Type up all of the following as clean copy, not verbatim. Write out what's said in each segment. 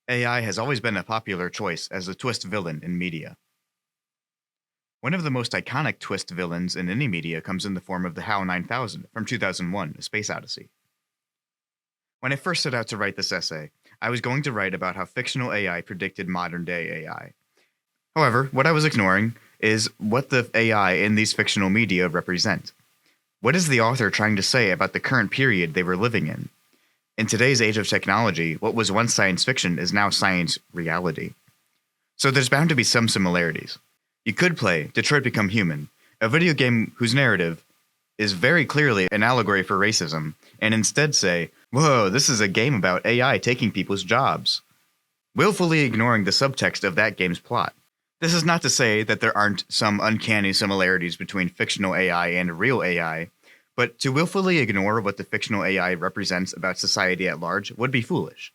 AI has always been a popular choice as a twist villain in media. One of the most iconic twist villains in any media comes in the form of the HAL 9000 from 2001, A Space Odyssey. When I first set out to write this essay, I was going to write about how fictional AI predicted modern day AI. However, what I was ignoring is what the AI in these fictional media represent. What is the author trying to say about the current period they were living in? In today's age of technology, what was once science fiction is now science reality. So there's bound to be some similarities. You could play Detroit Become Human, a video game whose narrative is very clearly an allegory for racism, and instead say, whoa, this is a game about AI taking people's jobs, willfully ignoring the subtext of that game's plot. This is not to say that there aren't some uncanny similarities between fictional AI and real AI, but to willfully ignore what the fictional AI represents about society at large would be foolish.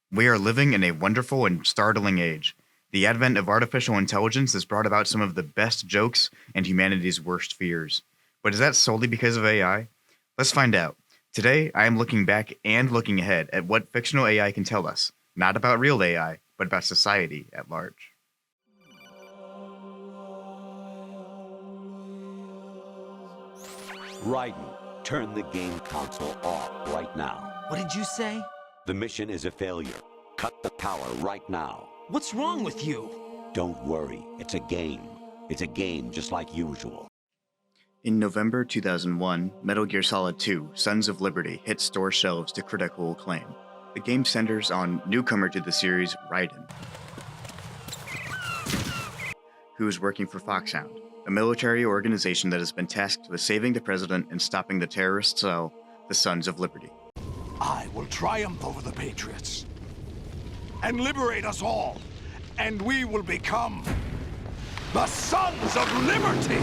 We are living in a wonderful and startling age. The advent of artificial intelligence has brought about some of the best jokes and humanity's worst fears. But is that solely because of AI? Let's find out. Today, I am looking back and looking ahead at what fictional AI can tell us, not about real AI, but about society at large. Raiden, turn the game console off right now. What did you say? The mission is a failure. Cut the power right now. What's wrong with you? Don't worry, it's a game. It's a game just like usual. In November 2001, Metal Gear Solid 2: Sons of Liberty hit store shelves to critical acclaim. The game centers on newcomer to the series, Raiden, who is working for Foxhound, a military organization that has been tasked with saving the president and stopping the terrorist cell, the Sons of Liberty. I will triumph over the Patriots and liberate us all, and we will become the Sons of Liberty!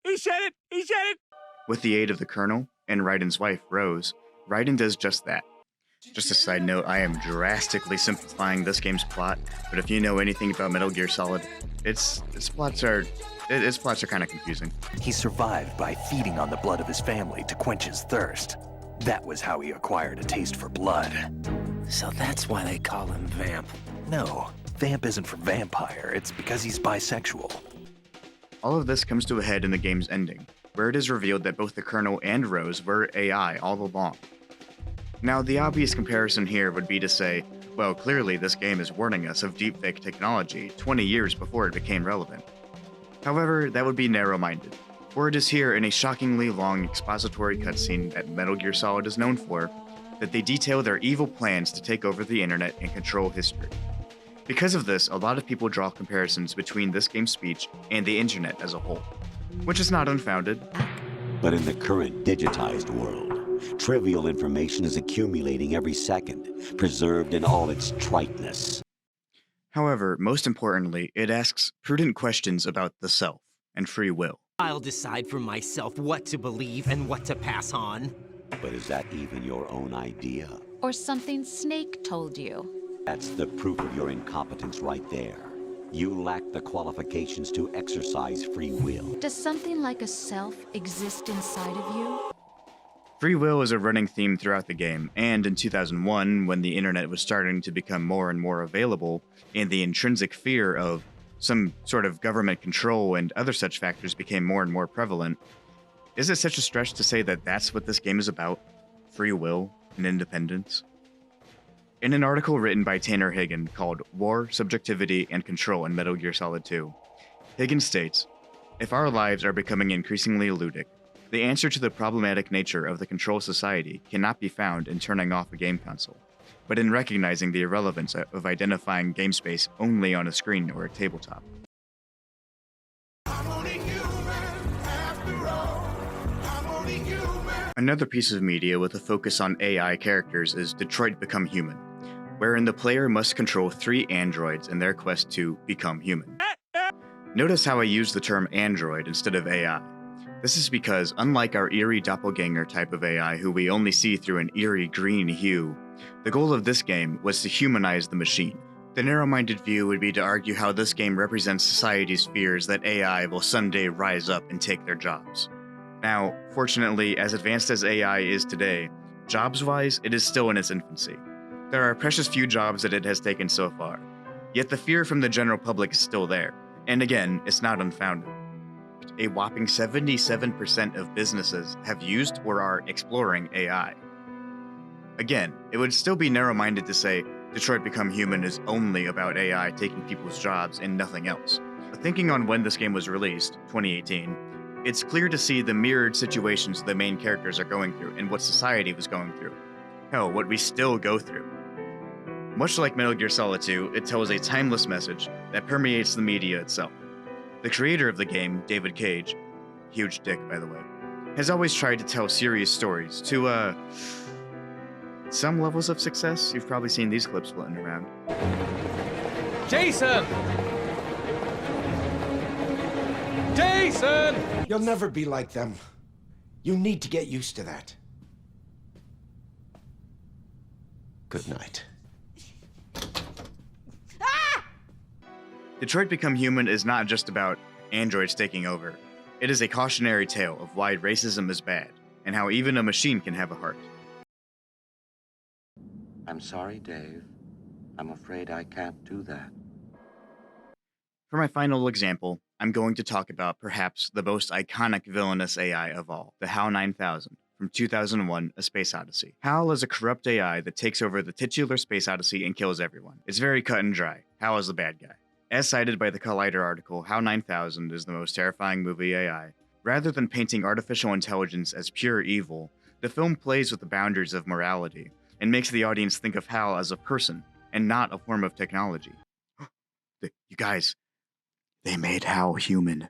He said it! He said it! With the aid of the Colonel and Raiden's wife, Rose, Raiden does just that. Just a side note, I am drastically simplifying this game's plot, but if you know anything about Metal Gear Solid, its plots are kind of confusing. He survived by feeding on the blood of his family to quench his thirst. That was how he acquired a taste for blood. So that's why they call him Vamp. No, Vamp isn't for vampire, it's because he's bisexual. All of this comes to a head in the game's ending, where it is revealed that both the Colonel and Rose were AI all along. Now, the obvious comparison here would be to say, well, clearly this game is warning us of deepfake technology 20 years before it became relevant. However, that would be narrow-minded, for it is here in a shockingly long expository cutscene that Metal Gear Solid is known for, that they detail their evil plans to take over the internet and control history. Because of this, a lot of people draw comparisons between this game's speech and the internet as a whole, which is not unfounded. But in the current digitized world, trivial information is accumulating every second, preserved in all its triteness. However, most importantly, it asks prudent questions about the self and free will. I'll decide for myself what to believe and what to pass on. But is that even your own idea? Or something Snake told you. That's the proof of your incompetence right there. You lack the qualifications to exercise free will. Does something like a self exist inside of you? Free will is a running theme throughout the game, and in 2001, when the internet was starting to become more and more available, and the intrinsic fear of some sort of government control and other such factors became more and more prevalent, is it such a stretch to say that that's what this game is about? Free will and independence? In an article written by Tanner Hagen called War, Subjectivity, and Control in Metal Gear Solid 2, Hagen states, if our lives are becoming increasingly ludic, the answer to the problematic nature of the control society cannot be found in turning off a game console, but in recognizing the irrelevance of identifying game space only on a screen or a tabletop. Another piece of media with a focus on AI characters is Detroit Become Human, wherein the player must control 3 androids in their quest to become human. Notice how I use the term android instead of AI. This is because, unlike our eerie doppelganger type of AI who we only see through an eerie green hue, the goal of this game was to humanize the machine. The narrow-minded view would be to argue how this game represents society's fears that AI will someday rise up and take their jobs. Now, fortunately, as advanced as AI is today, jobs-wise, it is still in its infancy. There are precious few jobs that it has taken so far. Yet the fear from the general public is still there, and again, it's not unfounded. A whopping 77% of businesses have used or are exploring AI. Again, it would still be narrow-minded to say Detroit Become Human is only about AI taking people's jobs and nothing else. But thinking on when this game was released, 2018, it's clear to see the mirrored situations the main characters are going through and what society was going through. Hell, what we still go through. Much like Metal Gear Solid 2, it tells a timeless message that permeates the media itself. The creator of the game, David Cage, huge dick by the way, has always tried to tell serious stories to, some levels of success. You've probably seen these clips floating around. Jason! Jason! You'll never be like them. You need to get used to that. Good night. Detroit Become Human is not just about androids taking over. It is a cautionary tale of why racism is bad, and how even a machine can have a heart. I'm sorry, Dave. I'm afraid I can't do that. For my final example, I'm going to talk about perhaps the most iconic villainous AI of all, the HAL 9000, from 2001, A Space Odyssey. HAL is a corrupt AI that takes over the titular Space Odyssey and kills everyone. It's very cut and dry. HAL is the bad guy. As cited by the Collider article, HAL 9000 is the most terrifying movie AI. Rather than painting artificial intelligence as pure evil, the film plays with the boundaries of morality, and makes the audience think of HAL as a person, and not a form of technology. You guys, they made HAL human.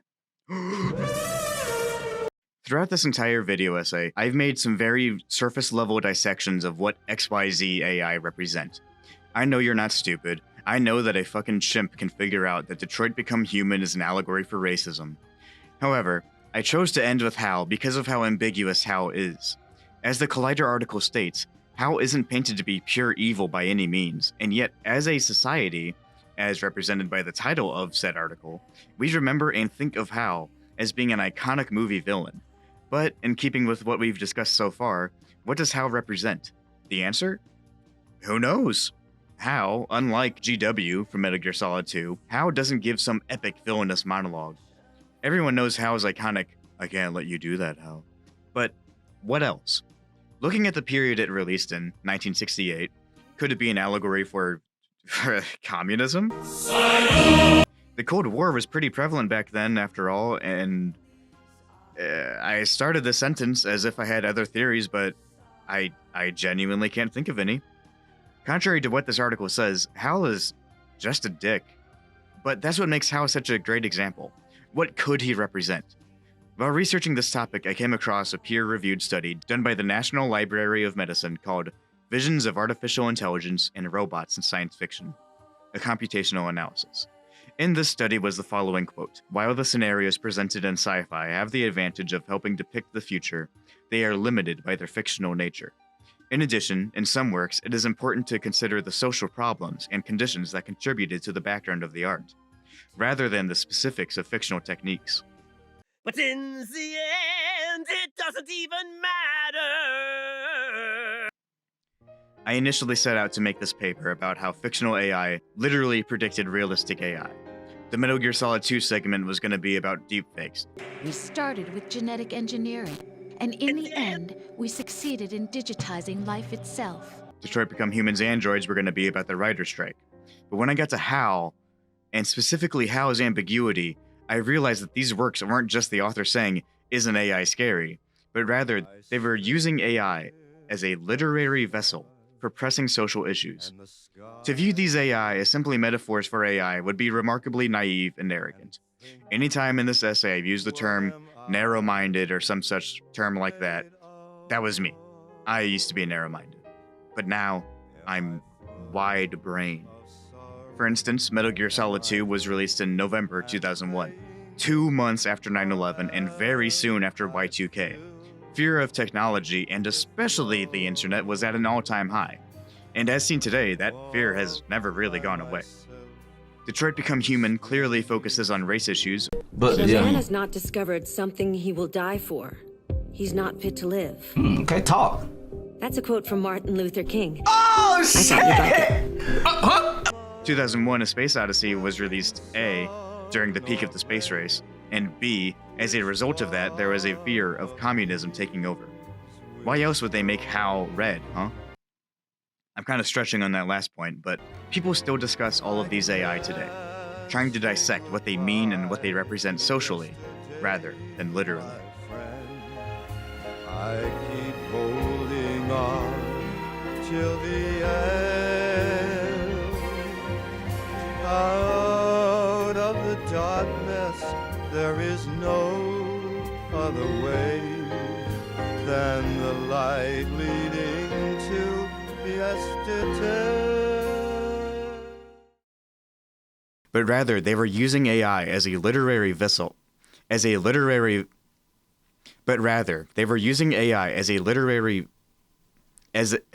Throughout this entire video essay, I've made some very surface-level dissections of what XYZ AI represent. I know you're not stupid. I know that a fucking chimp can figure out that Detroit Become Human is an allegory for racism. However, I chose to end with HAL because of how ambiguous HAL is. As the Collider article states, HAL isn't painted to be pure evil by any means, and yet, as a society, as represented by the title of said article, we remember and think of HAL as being an iconic movie villain. But, in keeping with what we've discussed so far, what does HAL represent? The answer? Who knows? HAL, unlike GW from Metal Gear Solid 2, HAL doesn't give some epic villainous monologue. Everyone knows HAL is iconic, I can't let you do that, HAL. But, what else? Looking at the period it released in, 1968, could it be an allegory for communism? The Cold War was pretty prevalent back then, after all, and I started this sentence as if I had other theories, but I genuinely can't think of any. Contrary to what this article says, HAL is just a dick. But that's what makes HAL such a great example. What could he represent? While researching this topic, I came across a peer-reviewed study done by the National Library of Medicine called Visions of Artificial Intelligence and Robots in Science Fiction, a computational analysis. In this study was the following quote: "While the scenarios presented in sci-fi have the advantage of helping depict the future, they are limited by their fictional nature. In addition, in some works, it is important to consider the social problems and conditions that contributed to the background of the art, rather than the specifics of fictional techniques." But in the end, it doesn't even matter. I initially set out to make this paper about how fictional AI literally predicted realistic AI. The Metal Gear Solid 2 segment was going to be about deepfakes. We started with genetic engineering, and in the end, we succeeded in digitizing life itself. Detroit Become Human's androids were going to be about the writer's strike. But when I got to HAL, and specifically HAL's ambiguity, I realized that these works weren't just the author saying, "Isn't AI scary?" but rather, they were using AI as a literary vessel for pressing social issues. To view these AI as simply metaphors for AI would be remarkably naive and arrogant. Anytime in this essay I've used the term narrow-minded or some such term like that, that was me. I used to be narrow-minded. But now, I'm wide-brained. For instance, Metal Gear Solid 2 was released in November 2001, 2 months after 9/11 and very soon after Y2K. Fear of technology, and especially the internet, was at an all-time high. And as seen today, that fear has never really gone away. Detroit Become Human clearly focuses on race issues, But the man has not discovered something he will die for. He's not fit to live. Okay, talk. That's a quote from Martin Luther King. Oh, I thought you'd like it. 2001: A Space Odyssey was released A, during the peak of the space race, and B, as a result of that, there was a fear of communism taking over. Why else would they make HAL red, huh? I'm kind of stretching on that last point, but people still discuss all of these AI today, trying to dissect what they mean and what they represent socially, rather than literally. I keep holding on till the end. Out of the darkness, there is no other way than the light leading to yesterday. But rather, they were using AI as a literary vessel,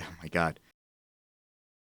oh my god,